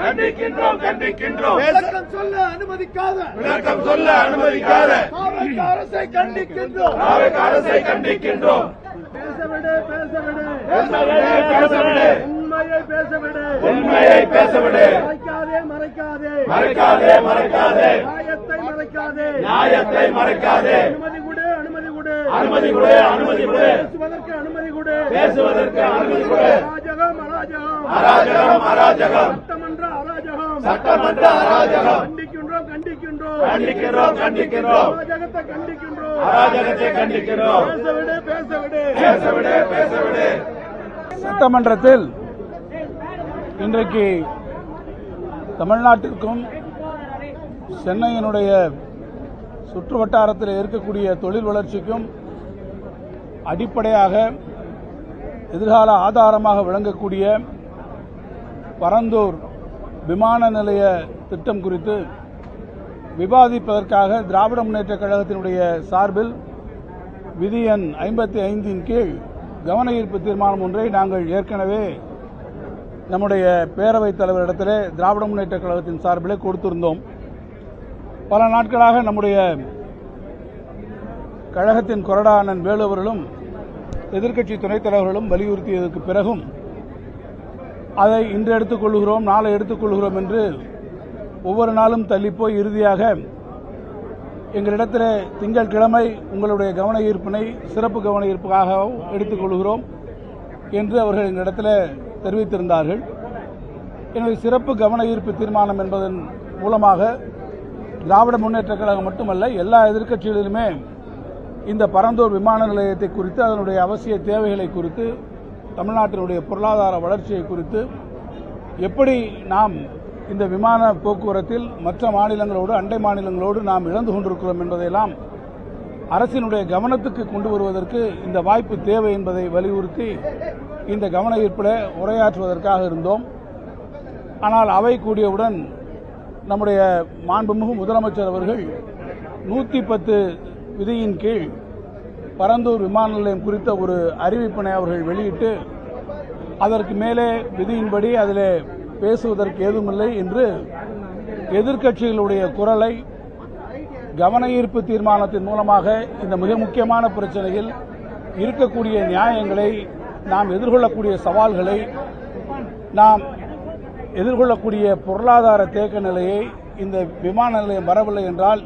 கண்டிக்கின்றோம். விளக்கம் சொல்ல அனுமதிக்காத அரசை கண்டிக்கின்றோம். உண்மையை பேசவிடு. மறைக்காதே. நியாயத்தை மறைக்காதே. அனுமதி கொடு. பேசுவதற்கு அனுமதி கொடு. அராஜகம். சட்டமன்ற அராஜகம். கண்டிக்கின்றோம். அராஜகத்தை கண்டிக்கின்றோம். பேசவிடு. சட்டமன்றத்தில் இன்றைக்கு தமிழ்நாட்டிற்கும் சென்னையினுடைய சுற்று வட்டாரத்தில் இருக்கக்கூடிய தொழில் வளர்ச்சிக்கும் அடிப்படையாக எதிர்கால ஆதாரமாக விளங்கக்கூடிய பரந்தூர் விமான நிலைய திட்டம் குறித்து விவாதிப்பதற்காக திராவிட முன்னேற்றக் கழகத்தினுடைய சார்பில் விதி எண் 55 கீழ் கவன ஈர்ப்பு தீர்மானம் ஒன்றை நாங்கள் ஏற்கனவே நம்முடைய பேரவைத் தலைவரிடத்திலே திராவிட முன்னேற்றக் கழகத்தின் சார்பிலே கொடுத்திருந்தோம். பல நாட்களாக நம்முடைய கழகத்தின் கொறடா அண்ணன் வேலு அவர்களும் எதிர்க்கட்சி துணைத் தலைவர்களும் வலியுறுத்தியதற்கு பிறகும் அதை இன்று எடுத்துக்கொள்கிறோம், நாளை எடுத்துக்கொள்கிறோம் என்று ஒவ்வொரு நாளும் தள்ளிப்போய் இறுதியாக எங்களிடத்தில் திங்கட்கிழமை உங்களுடைய கவன ஈர்ப்பினை சிறப்பு கவன ஈர்ப்புக்காக எடுத்துக்கொள்கிறோம் என்று அவர்கள் எங்களிடத்தில் தெரிவித்திருந்தார்கள். எனவே சிறப்பு கவன ஈர்ப்பு தீர்மானம் என்பதன் மூலமாக திராவிட முன்னேற்றக் கழகம் மட்டுமல்ல எல்லா எதிர்க்கட்சிகளிலுமே இந்த பரந்தூர் விமான நிலையத்தை குறித்து அதனுடைய அவசிய தேவைகளை குறித்து தமிழ்நாட்டினுடைய பொருளாதார வளர்ச்சியை குறித்து எப்படி நாம் இந்த விமான போக்குவரத்தில் மற்ற மாநிலங்களோடு அண்டை மாநிலங்களோடு நாம் இழந்து கொண்டிருக்கிறோம் என்பதையெல்லாம் அரசினுடைய கவனத்துக்கு கொண்டு வருவதற்கு இந்த வாய்ப்பு தேவை என்பதை வலியுறுத்தி இந்த கவன ஈர்ப்பில் உரையாற்றுவதற்காக இருந்தோம். ஆனால் அவை கூடியவுடன் நம்முடைய மாண்புமிகு முதலமைச்சர் அவர்கள் 110 விதியின் கீழ் பரந்தூர் விமான நிலையம் குறித்த ஒரு அறிவிப்பினை அவர்கள் வெளியிட்டு அதற்கு மேலே விதியின்படி அதில் பேசுவதற்கு ஏதுமில்லை என்று எதிர்க்கட்சிகளுடைய குரலை கவன ஈர்ப்பு தீர்மானத்தின் மூலமாக இந்த மிக முக்கியமான பிரச்சனையில் இருக்கக்கூடிய நியாயங்களை நாம் எதிர்கொள்ளக்கூடிய சவால்களை நாம் எதிர்கொள்ளக்கூடிய பொருளாதார தேக்க நிலையை இந்த விமான நிலையம் வரவில்லை என்றால்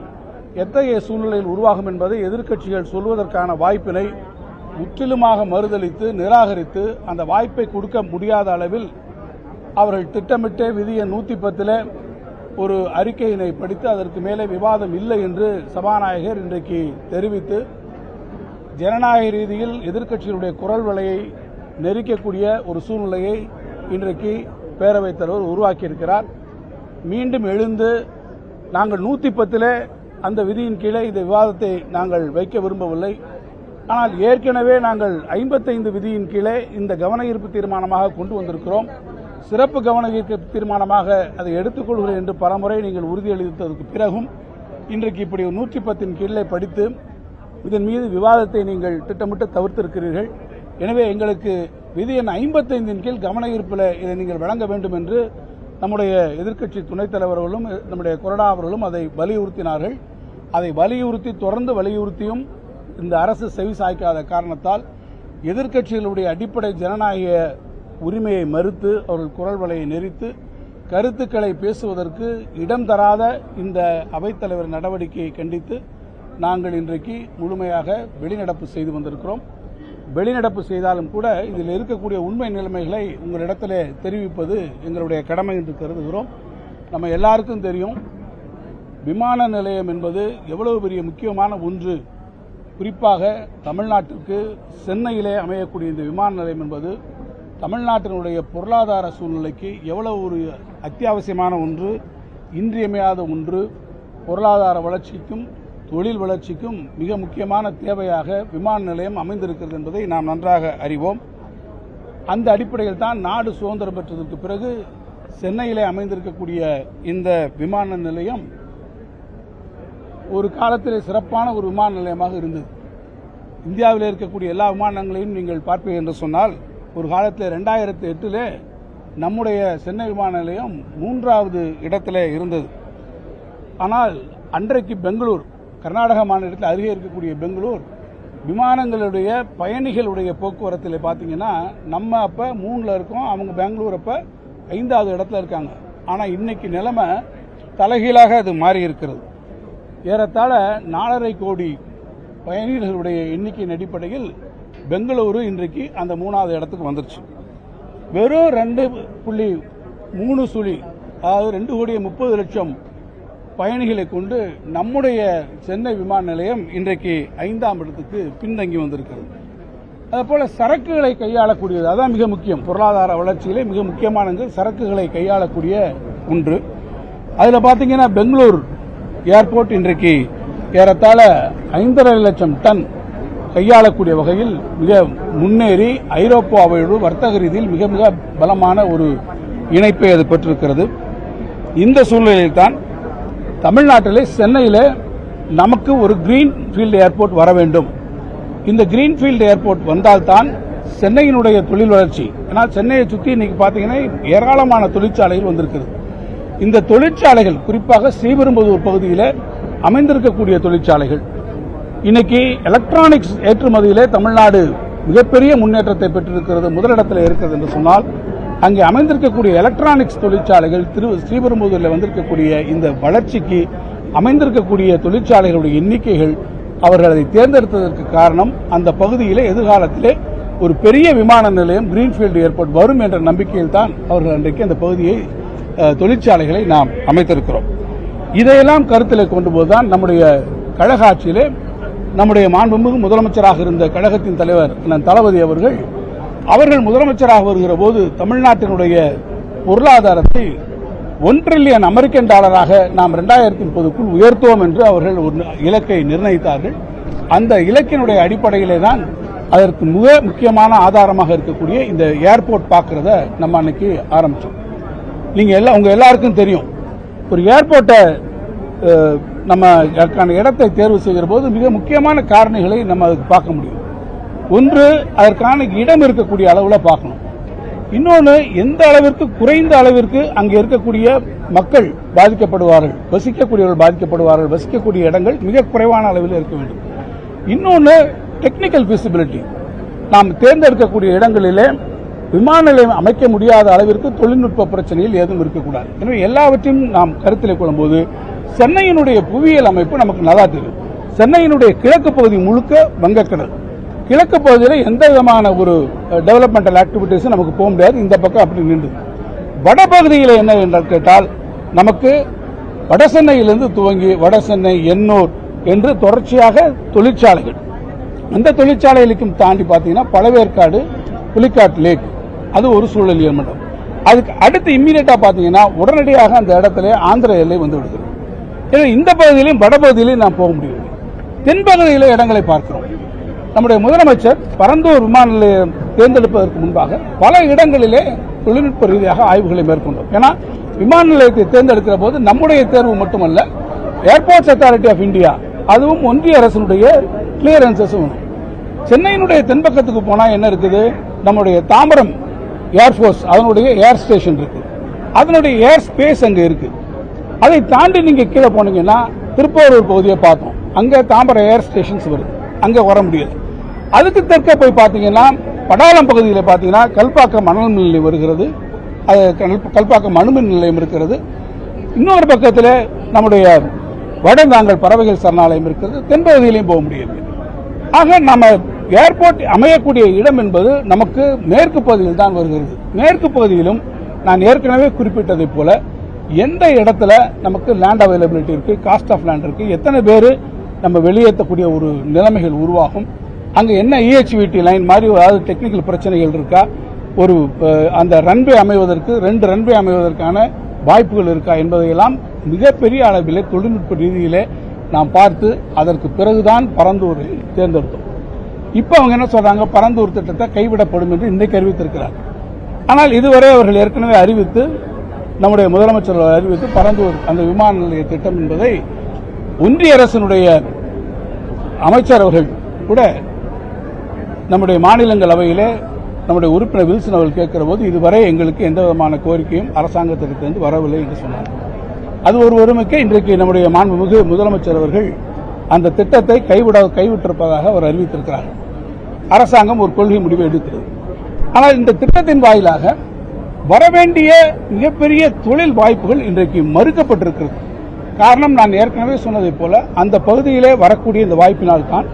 எத்தகைய சூழ்நிலையில் உருவாகும் என்பதை எதிர்க்கட்சிகள் சொல்வதற்கான வாய்ப்பினை முற்றிலுமாக மறுதளித்து நிராகரித்து அந்த வாய்ப்பை கொடுக்க முடியாத அளவில் அவர்கள் திட்டமிட்டு விதிய 110 ஒரு அறிக்கையினை படித்து அதற்கு மேலே விவாதம் இல்லை என்று சபாநாயகர் இன்றைக்கு தெரிவித்து ஜனநாயக ரீதியில் எதிர்க்கட்சிகளுடைய குரல் வலையை நெரிக்கக்கூடிய ஒரு சூழ்நிலையை இன்றைக்கு பேரவைத் தலைவர் உருவாக்கியிருக்கிறார். மீண்டும் எழுந்து நாங்கள் 110 அந்த விதியின் கீழே இந்த விவாதத்தை நாங்கள் வைக்க விரும்பவில்லை. ஆனால் ஏற்கனவே நாங்கள் 55 விதியின் கீழே இந்த கவன ஈர்ப்பு தீர்மானமாக கொண்டு வந்திருக்கிறோம். சிறப்பு கவன ஈர்ப்பு தீர்மானமாக அதை எடுத்துக்கொள்கிறேன் என்று பலமுறை நீங்கள் உறுதியளித்ததற்கு பிறகும் இன்றைக்கு இப்படி 110 கீழே படித்து இதன் மீது விவாதத்தை நீங்கள் திட்டமிட்டு தவிர்த்திருக்கிறீர்கள். எனவே எங்களுக்கு விதி எண் 55 கீழ் கவன ஈர்ப்பில் இதை நீங்கள் வழங்க வேண்டும் என்று நம்முடைய எதிர்க்கட்சி துணைத் தலைவர்களும் நம்முடைய கொறடா அவர்களும் அதை வலியுறுத்தினார்கள். அதை வலியுறுத்தி தொடர்ந்து வலியுறுத்தியும் இந்த அரசு செவி சாய்க்காத காரணத்தால் எதிர்க்கட்சிகளுடைய அடிப்படை ஜனநாயக உரிமையை மறுத்து அவர்கள் குரல் வலையை நெரித்து கருத்துக்களை பேசுவதற்கு இடம் தராத இந்த அவைத்தலைவர் நடவடிக்கையை கண்டித்து நாங்கள் இன்றைக்கு முழுமையாக வெளிநடப்பு செய்து வந்திருக்கிறோம். வெளிநடப்பு செய்தாலும் கூட இதில் இருக்கக்கூடிய உண்மை நிலைமைகளை உங்களிடத்தில் தெரிவிப்பது எங்களுடைய கடமை என்று கருதுகிறோம். நம்ம எல்லாருக்கும் தெரியும், விமான நிலையம் என்பது எவ்வளவு பெரிய முக்கியமான ஒன்று. குறிப்பாக தமிழ்நாட்டிற்கு சென்னையிலே அமையக்கூடிய இந்த விமான நிலையம் என்பது தமிழ்நாட்டினுடைய பொருளாதார சூழ்நிலைக்கு எவ்வளவு ஒரு அத்தியாவசியமான ஒன்று, இன்றியமையாத ஒன்று. பொருளாதார வளர்ச்சிக்கும் தொழில் வளர்ச்சிக்கும் மிக முக்கியமான தேவையாக விமான நிலையம் அமைந்திருக்கிறது என்பதை நாம் நன்றாக அறிவோம். அந்த அடிப்படையில் தான் நாடு சுதந்திரம் பெற்றதற்கு பிறகு சென்னையிலே அமைந்திருக்கக்கூடிய இந்த விமான நிலையம் ஒரு காலத்திலே சிறப்பான ஒரு விமான நிலையமாக இருந்தது. இந்தியாவில் இருக்கக்கூடிய எல்லா விமானங்களையும் நீங்கள் பார்ப்பீர்கள் என்று சொன்னால் ஒரு காலத்தில் 2008 நம்முடைய சென்னை விமான நிலையம் 3வது இடத்திலே இருந்தது. ஆனால் அன்றைக்கு பெங்களூர், கர்நாடக மாநிலத்தில் அருகே இருக்கக்கூடிய பெங்களூர் விமானங்களுடைய பயணிகளுடைய போக்குவரத்தில் பார்த்தீங்கன்னா நம்ம அப்போ 3ல் இருக்கோம், அவங்க பெங்களூர் அப்போ 5வது இடத்துல இருக்காங்க. ஆனால் இன்னைக்கு நிலைமை தலைகீழாக அது மாறி இருக்கிறது. ஏறத்தாழ 4.5 கோடி பயணிகளுடைய எண்ணிக்கையின் அடிப்படையில் பெங்களூரு இன்றைக்கு அந்த 3வது இடத்துக்கு வந்துருச்சு. வெறும் 2.3 அதாவது 2,30,00,000 பயணிகளை கொண்டு நம்முடைய சென்னை விமான நிலையம் இன்றைக்கு 5ஆம் இடத்துக்கு பின்தங்கி வந்திருக்கிறது. அதுபோல சரக்குகளை கையாளக்கூடியது, அதான் மிக முக்கியம். பொருளாதார வளர்ச்சியிலே மிக முக்கியமானது சரக்குகளை கையாளக்கூடிய ஒன்று. அதில் பார்த்தீங்கன்னா பெங்களூர் ஏர்போர்ட் இன்றைக்கு ஏறத்தாழ 5.5 லட்சம் டன் கையாளக்கூடிய வகையில் மிக முன்னேறி ஐரோப்பாவோடு வர்த்தக ரீதியில் மிக மிக பலமான ஒரு இணைப்பை அது பெற்றிருக்கிறது. இந்த சூழ்நிலையில் தான் தமிழ்நாட்டிலே சென்னையில் நமக்கு ஒரு கிரீன்ஃபீல்டு ஏர்போர்ட் வர வேண்டும். இந்த கிரீன்ஃபீல்டு ஏர்போர்ட் வந்தால்தான் சென்னையினுடைய தொழில் வளர்ச்சி, ஏன்னா சென்னையை சுற்றி இன்னைக்கு பார்த்தீங்கன்னா ஏராளமான தொழிற்சாலைகள் வந்திருக்கிறது. இந்த தொழிற்சாலைகள் குறிப்பாக ஸ்ரீபெரும்புதூர் பகுதியில் அமைந்திருக்கக்கூடிய தொழிற்சாலைகள் இன்னைக்கு எலக்ட்ரானிக்ஸ் ஏற்றுமதியிலே தமிழ்நாடு மிகப்பெரிய முன்னேற்றத்தை பெற்றிருக்கிறது, முதலிடத்தில் இருக்கிறது என்று சொன்னால் அங்கே அமைந்திருக்கக்கூடிய எலக்ட்ரானிக்ஸ் தொழிற்சாலைகள் ஸ்ரீபெரும்புதூரில் வந்திருக்கக்கூடிய இந்த வளர்ச்சிக்கு அமைந்திருக்கக்கூடிய தொழிற்சாலைகளுடைய எண்ணிக்கைகள் அவர்கள் அதை தேர்ந்தெடுத்ததற்கு காரணம் அந்த பகுதியிலே எதிர்காலத்திலே ஒரு பெரிய விமான நிலையம் கிரீன்ஃபீல்டு ஏர்போர்ட் வரும் என்ற நம்பிக்கையில் தான் அவர்கள் அன்றைக்கு அந்த பகுதியை தொழிற்சாலைகளை நாம் அமைத்திருக்கிறோம். இதையெல்லாம் கருத்தில் கொண்டு போதுதான் நம்முடைய கழக ஆட்சியிலே நம்முடைய மாண்புமிகு முதலமைச்சராக இருந்த கழகத்தின் தலைவர் தளபதி அவர்கள் முதலமைச்சராக வருகிற போது தமிழ்நாட்டினுடைய பொருளாதாரத்தை $1 டிரில்லியன் அமெரிக்கன் டாலராக நாம் 2030க்குள் உயர்த்துவோம் என்று அவர்கள் ஒரு இலக்கை நிர்ணயித்தார்கள். அந்த இலக்கினுடைய அடிப்படையிலே தான் அதற்கு மிக முக்கியமான ஆதாரமாக இருக்கக்கூடிய இந்த ஏர்போர்ட் பார்க்கறத நம்ம அன்னைக்கு ஆரம்பிச்சோம். நீங்க உங்க எல்லாருக்கும் தெரியும், ஒரு ஏர்போர்ட்டை நம்ம இடத்தை தேர்வு செய்கிற போது மிக முக்கியமான காரணிகளை நம்ம அதுக்கு பார்க்க முடியும். ஒன்று, அதற்கான இடம் இருக்கக்கூடிய அளவில் பார்க்கணும். இன்னொன்று, எந்த அளவிற்கு குறைந்த அளவிற்கு அங்கே இருக்கக்கூடிய மக்கள் பாதிக்கப்படுவார்கள், வசிக்கக்கூடியவர்கள் பாதிக்கப்படுவார்கள், வசிக்கக்கூடிய இடங்கள் மிக குறைவான அளவில் இருக்க வேண்டும். இன்னொன்று, டெக்னிக்கல் ஃபீசிபிலிட்டி, நாம் தேர்ந்தெடுக்கக்கூடிய இடங்களிலே விமான நிலையம் அமைக்க முடியாத அளவிற்கு தொழில்நுட்ப பிரச்சனையில் ஏதும் இருக்கக்கூடாது. எனவே எல்லாவற்றையும் நாம் கருத்தில் கொள்ளும்போது சென்னையினுடைய புவியியல் அமைப்பு நமக்கு நல்லா தெரியும். சென்னையினுடைய கிழக்கு பகுதி முழுக்க வங்கக்கடல், கிழக்கு பகுதியில் எந்த விதமான ஒரு டெவலப்மெண்டல் ஆக்டிவிட்டிஸும் நமக்கு போக முடியாது. இந்த பக்கம் அப்படி நின்று வடபகுதியில் என்ன என்று கேட்டால் நமக்கு வட சென்னையிலிருந்து துவங்கி வட சென்னை, எண்ணூர் என்று தொடர்ச்சியாக தொழிற்சாலைகள், அந்த தொழிற்சாலைகளுக்கும் தாண்டி பார்த்தீங்கன்னா பழவேற்காடு, புலிக்காட் லேக், அது ஒரு சூழலியல் மண்டலம். அதுக்கு அடுத்து இம்மீடியட்டா பார்த்தீங்கன்னா உடனடியாக அந்த இடத்துல ஆந்திர எல்லை வந்து விடுகிறது. எனவே இந்த பகுதியிலும் வடபகுதியிலும் நாம் போக முடியும். தென்பகுதியில் இடங்களை பார்க்கிறோம். நம்முடைய முதலமைச்சர் பரந்தூர் விமான நிலையம் தேர்ந்தெடுப்பதற்கு முன்பாக பல இடங்களிலே தொழில்நுட்ப ரீதியாக ஆய்வுகளை மேற்கொண்டோம். ஏன்னா விமான நிலையத்தை தேர்ந்தெடுக்கிற போது நம்முடைய தேர்வு மட்டுமல்ல, ஏர்போர்ட்ஸ் அத்தாரிட்டி ஆஃப் இந்தியா, அதுவும் ஒன்றிய அரசினுடைய கிளியரன்சஸும். சென்னையினுடைய தென்பக்கத்துக்கு போனா என்ன இருக்குது, நம்முடைய தாம்பரம் ஏர்போர்ஸ் அதனுடைய ஏர் ஸ்டேஷன் இருக்கு, அதனுடைய ஏர் ஸ்பேஸ் அங்க இருக்கு. அதை தாண்டி நீங்க கீழே போனீங்கன்னா திருப்பூரூர் பகுதியை பார்த்தோம், அங்க தாம்பரம் ஏர் ஸ்டேஷன்ஸ் வருது, அங்க வர முடியாது. அதுக்கு தெற்க போய் பார்த்தீங்கன்னா படாலம் பகுதியில் பார்த்தீங்கன்னா கல்பாக்கம் மணல் மின் நிலையம் வருகிறது, அது கல்பாக்கம் அணுமின் நிலையம் இருக்கிறது. இன்னொரு பக்கத்தில் நம்முடைய வடந்தாங்கல் பறவைகள் சரணாலயம் இருக்கிறது. தென்பகுதியிலையும் போக முடியாது. ஆக நம்ம ஏர்போர்ட் அமையக்கூடிய இடம் என்பது நமக்கு மேற்கு பகுதியில் தான் வருகிறது. மேற்கு பகுதியிலும் நான் ஏற்கனவே குறிப்பிட்டதை போல எந்த இடத்துல நமக்கு லேண்ட் அவைலபிலிட்டி இருக்கு, காஸ்ட் ஆஃப் லேண்ட் இருக்கு, எத்தனை பேர் நம்ம வெளியேற்றக்கூடிய ஒரு நிலைமைகள் உருவாகும், அங்கே என்ன இஹெச்விடி லைன் மாதிரி ஏதாவது டெக்னிக்கல் பிரச்சனைகள் இருக்கா, ஒரு அந்த ரன்வே அமைவதற்கு 2 ரன்வே அமைவதற்கான வாய்ப்புகள் இருக்கா என்பதையெல்லாம் மிகப்பெரிய அளவிலே தொழில்நுட்ப ரீதியிலே நாம் பார்த்து அதற்கு பிறகுதான் பரந்தூரை தேர்ந்தெடுத்தோம். இப்ப அவங்க என்ன சொல்றாங்க, பரந்தூர் திட்டத்தை கைவிடப்படும் என்று இன்றைக்கு அறிவித்திருக்கிறார். ஆனால் இதுவரை அவர்கள் ஏற்கனவே அறிவித்து, நம்முடைய முதலமைச்சர் அறிவித்து பரந்தூர் அந்த விமான நிலைய திட்டம் என்பதை ஒன்றிய அரசினுடைய அமைச்சர் அவர்கள் கூட நம்முடைய மாநிலங்களவையிலே நம்முடைய உறுப்பினர் வில்சன் அவர்கள் கேட்கிற போது இதுவரை எங்களுக்கு எந்த விதமான கோரிக்கையும் அரசாங்கத்திலிருந்து வரவில்லை என்று சொன்னார். அது ஒரு ஒருமிக்க இன்றைக்கு நம்முடைய மாண்புமிகு முதலமைச்சர் அவர்கள் அந்த திட்டத்தை கைவிட்டிருப்பதாக அவர் அறிவித்திருக்கிறார். அரசாங்கம் ஒரு கொள்கை முடிவை எடுக்கிறது. ஆனால் இந்த திட்டத்தின் வாயிலாக வரவேண்டிய மிகப்பெரிய தொழில் வாய்ப்புகள் இன்றைக்கு மறுக்கப்பட்டிருக்கிறது. காரணம், நான் ஏற்கனவே சொன்னதைப் போல அந்த பகுதியிலே வரக்கூடிய இந்த வாய்ப்பினால் தான்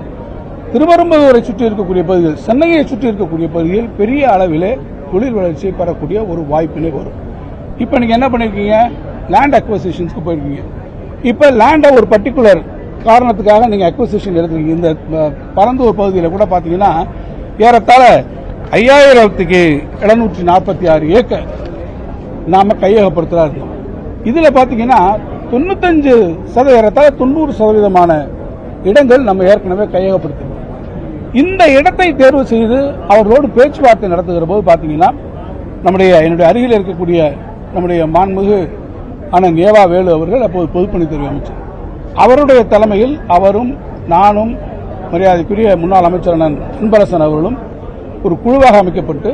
திருவெரும்புதூரை சுற்றி இருக்கக்கூடிய பகுதிகள், சென்னையை சுற்றி இருக்கக்கூடிய பகுதியில் பெரிய அளவிலே தொழில் வளர்ச்சியை பெறக்கூடிய ஒரு வாய்ப்பினை வரும். இப்போ நீங்க என்ன பண்ணிருக்கீங்க, லேண்ட் அக்வசிஷன்ஸ்க்கு போயிருக்கீங்க. இப்போ லேண்டை ஒரு பர்டிகுலர் காரணத்துக்காக நீங்க அக்வசிஷன் எடுத்துருக்கீங்க. இந்த பரந்தூர் பகுதியில் கூட பாத்தீங்கன்னா ஏறத்தாழ 5746 ஏக்கர் நாம கையகப்படுத்தா இருந்தோம். இதுல பாத்தீங்கன்னா 90% இடங்கள் நம்ம ஏற்கனவே கையகப்படுத்தணும். இந்த இடத்தை தேர்வு செய்து அவர்களோடு பேச்சுவார்த்தை நடத்துகிற போது பாத்தீங்கன்னா என்னுடைய அருகில் இருக்கக்கூடிய நம்முடைய மாண்புமிகு அண்ணன் ஏவா வேலு அவர்கள் அப்போது பொதுப்பணித்துறை அமைச்சர், அவருடைய தலைமையில் அவரும் நானும் மரியாதைக்குரிய முன்னாள் அமைச்சர் அண்ணன் அன்பரசன் அவர்களும் ஒரு குழுவாக அமைக்கப்பட்டு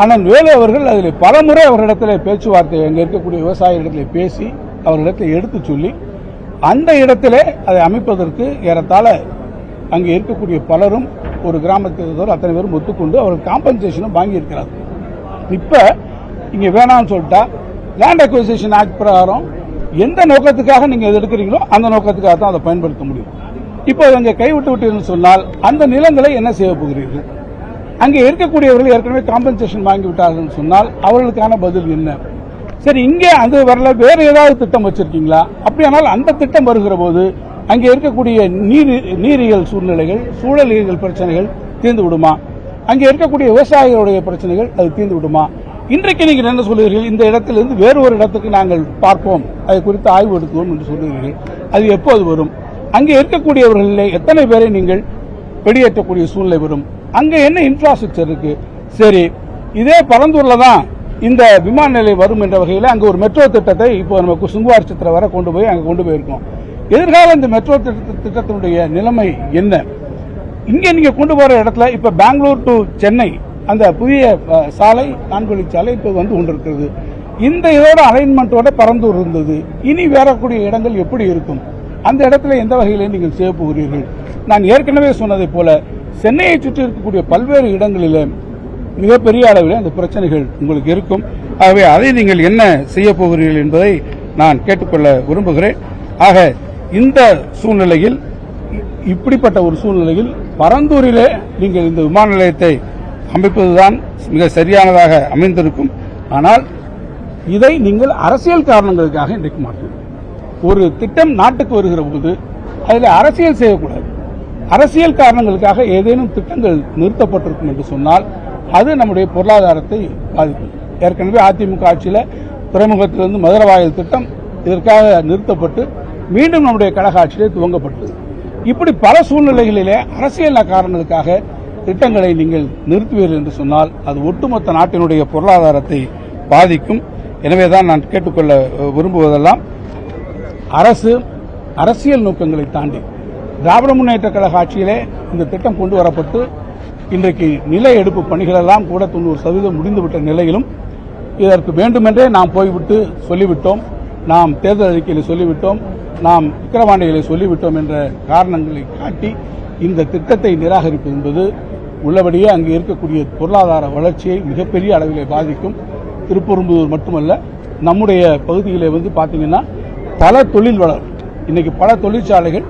அண்ணன் வேலு அவர்கள் அதில் பலமுறை அவர்களிடத்தில் பேச்சுவார்த்தை அங்கே இருக்கக்கூடிய விவசாயிகளிடத்தில் பேசி அவர்களிடத்தில் எடுத்து சொல்லி அந்த இடத்திலே அதை அமைப்பதற்கு ஏறத்தாழ அங்கே இருக்கக்கூடிய பலரும் ஒரு கிராமத்தில் அத்தனை பேரும் ஒத்துக்கொண்டு அவர்கள் காம்பன்சேஷனும் வாங்கியிருக்கிறார். இப்ப இங்க வேணாம்னு சொல்லிட்டா லேண்ட் அக்விசிஷன் ஆக்ட் பிரகாரம் எந்த நோக்கத்துக்காக நீங்க எடுக்கிறீங்களோ அந்த நோக்கத்துக்காக தான் அதை பயன்படுத்த முடியும். இப்போ அங்கே கைவிட்டு விட்டீர்கள் சொன்னால் அந்த நிலங்களை என்ன செய்ய போகிறீர்கள்? அங்கே இருக்கக்கூடியவர்கள் ஏற்கனவே காம்பன்சேஷன் வாங்கிவிட்டார்கள் சொன்னால் அவர்களுக்கான பதில் என்ன? சரி, இங்கே அது வரல, வேற ஏதாவது திட்டம் வச்சிருக்கீங்களா? அப்படியானால் அந்த திட்டம் வருகிற போது அங்கே இருக்கக்கூடிய நீரியல் சூழ்நிலைகள், சூழலியல் பிரச்சனைகள் தீர்ந்து விடுமா? அங்கே இருக்கக்கூடிய விவசாயிகளுடைய பிரச்சனைகள் அது தீர்ந்து விடுமா? இன்றைக்கு நீங்கள் என்ன சொல்லுகிறீர்கள், இந்த இடத்திலிருந்து வேறு ஒரு இடத்துக்கு நாங்கள் பார்ப்போம், அதை குறித்து ஆய்வு எடுக்குவோம் என்று சொல்லுகிறீர்கள். அது எப்போது வரும்? அங்கே இருக்கக்கூடியவர்களில் எத்தனை பேரை நீங்கள் வெளியேற்றக்கூடிய சூழ்நிலை வரும்? அங்கே என்ன இன்ஃப்ராஸ்ட்ரக்சர் இருக்கு? சரி, இதே பரந்தூர்ல தான் இந்த விமான நிலையம் வரும் என்ற வகையில் அங்கே ஒரு மெட்ரோ திட்டத்தை இப்போ நமக்கு சுங்குவார் சித்திர வரை கொண்டு போயிருக்கோம். எதிர்கால இந்த மெட்ரோ திட்டத்தினுடைய நிலைமை என்ன? இங்க நீங்க கொண்டு போற இடத்துல இப்ப பெங்களூர் டு சென்னை அந்த புதிய சாலை, 4 வழிச்சாலை இப்ப வந்து கொண்டிருக்கிறது. இந்த இதோட அலைன்மெண்டோட பரந்தூர் இருந்தது. இனி வேறக்கூடிய இடங்கள் எப்படி இருக்கும்? அந்த இடத்துல எந்த வகையிலே நீங்கள் செய்ய போகிறீர்கள்? நான் ஏற்கனவே சொன்னதை போல சென்னையை சுற்றி இருக்கக்கூடிய பல்வேறு இடங்களிலே மிகப்பெரிய அளவில் அந்த பிரச்சனைகள் உங்களுக்கு இருக்கும். ஆகவே அதை நீங்கள் என்ன செய்ய போகிறீர்கள் என்பதை நான் கேட்டுக்கொள்ள விரும்புகிறேன். ஆக இந்த சூழ்நிலையில், இப்படிப்பட்ட ஒரு சூழ்நிலையில் பரந்தூரிலே நீங்கள் இந்த விமான நிலையத்தை அமைப்பதுதான் மிக சரியானதாக அமைந்திருக்கும். ஆனால் இதை நீங்கள் அரசியல் காரணங்களுக்காக இன்றைக்கு மாற்றீர்கள். ஒரு திட்டம் நாட்டுக்கு வருகிற போது அதில் அரசியல் செய்யக்கூடாது. அரசியல் காரணங்களுக்காக ஏதேனும் திட்டங்கள் நிறுத்தப்பட்டிருக்கும் என்று சொன்னால் அது நம்முடைய பொருளாதாரத்தை பாதிக்கும். ஏற்கனவே அதிமுக ஆட்சியில் துறைமுகத்திலிருந்து மதுரவாயல் திட்டம் இதற்காக நிறுத்தப்பட்டு மீண்டும் நம்முடைய கழக ஆட்சியிலே துவங்கப்பட்டது. இப்படி பல சூழ்நிலைகளிலே அரசியல் காரணங்களுக்காக திட்டங்களை நீங்கள் நிறுத்துவீர்கள் என்று சொன்னால் அது ஒட்டுமொத்த நாட்டினுடைய பொருளாதாரத்தை பாதிக்கும். எனவேதான் நான் கேட்டுக்கொள்ள விரும்புவதெல்லாம், அரசு அரசியல் நோக்கங்களை தாண்டி திராவிட முன்னேற்ற கழக ஆட்சியிலே இந்த திட்டம் கொண்டு வரப்பட்டு இன்றைக்கு நில எடுப்பு பணிகளெல்லாம் கூட 90% முடிந்துவிட்ட நிலையிலும் இதற்கு வேண்டுமென்றே நாம் போய்விட்டு சொல்லிவிட்டோம், நாம் தேர்தல் அறிக்கையில் சொல்லிவிட்டோம், நாம் விக்கிரவாண்டிகளை சொல்லிவிட்டோம் என்ற காரணங்களை காட்டி இந்த திட்டத்தை நிராகரிப்பது என்பது உள்ளபடியே அங்கு இருக்கக்கூடிய பொருளாதார வளர்ச்சியை மிகப்பெரிய அளவிலே பாதிக்கும். திருப்பெரும்புதூர் மட்டுமல்ல, நம்முடைய பகுதியிலே பார்த்தீங்கன்னா பல தொழில் வளரும். இன்னைக்கு பல தொழிற்சாலைகள்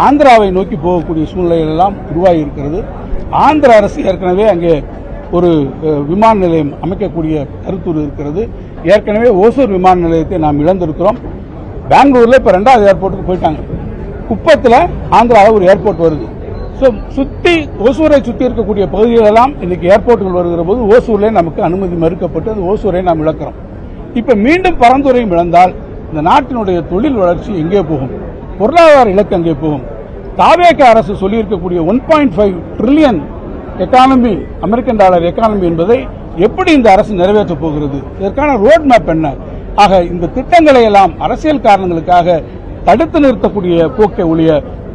ஆந்திராவை நோக்கி போகக்கூடிய சூழ்நிலைகள் எல்லாம் உருவாகி இருக்கிறது. ஆந்திர அரசு ஏற்கனவே அங்கே ஒரு விமான நிலையம் அமைக்கக்கூடிய கருத்துரு இருக்கிறது. ஏற்கனவே ஓசூர் விமான நிலையத்தை நாம் இழந்திருக்கிறோம். பெங்களூர்ல இப்ப 2வது ஏர்போர்ட்டுக்கு போயிட்டாங்க. குப்பத்தில் ஆந்திராவில் ஒரு ஏர்போர்ட் வருது. சுத்தி ஓசூரை சுத்தி இருக்கக்கூடிய பகுதிகளெல்லாம் இன்னைக்கு ஏர்போர்ட்டுகள் வருகிற போது ஓசூர்ல நமக்கு அனுமதி மறுக்கப்பட்டு அந்த ஓசூரை நாம் இழக்கிறோம். இப்ப மீண்டும் பரந்துரையும் இழந்தால் இந்த நாட்டினுடைய தொழில் வளர்ச்சி எங்கே போகும்? பொருளாதார இலக்கு எங்கே போகும்? தாவேக அரசு சொல்லியிருக்கக்கூடிய 1.5 trillion economy, American dollar economy என்பதை எப்படி இந்த அரசு நிறைவேற்றப் போகிறது? இதற்கான ரோட் மேப் என்ன? ஆக இந்த திட்டங்களை எல்லாம் அரசியல் காரணங்களுக்காக தடுத்து நிறுத்தக்கூடிய போக்கை ஒழிய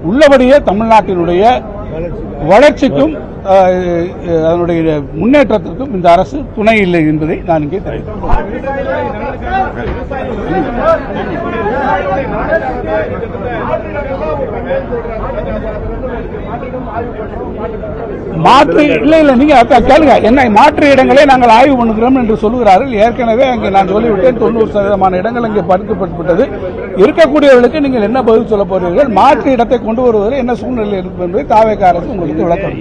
உள்ளபடியே தமிழ்நாட்டினுடைய வளர்ச்சிக்கும் அதனுடைய முன்னேற்றத்திற்கும் இந்த அரசு துணை இல்லை என்பதை நான் இங்கே மாற்று இல்லை நீங்க கேளுங்க, என்ன மாற்று இடங்களை நாங்கள் ஆய்வு பண்ணுகிறோம் என்று சொல்லுகிறார்கள். ஏற்கனவே அங்கே நான் சொல்லிவிட்டேன், 90% இடங்கள் அங்கே பறிக்கப்பட்டுவிட்டது. இருக்கக்கூடியவர்களுக்கு நீங்கள் என்ன பதில் சொல்ல போறீர்கள்? மாற்று இடத்தை கொண்டு வருவதில் என்ன சூழ்நிலை இருக்கும் என்பதை தாவேக அரசு உங்களுக்கு விளக்கம்.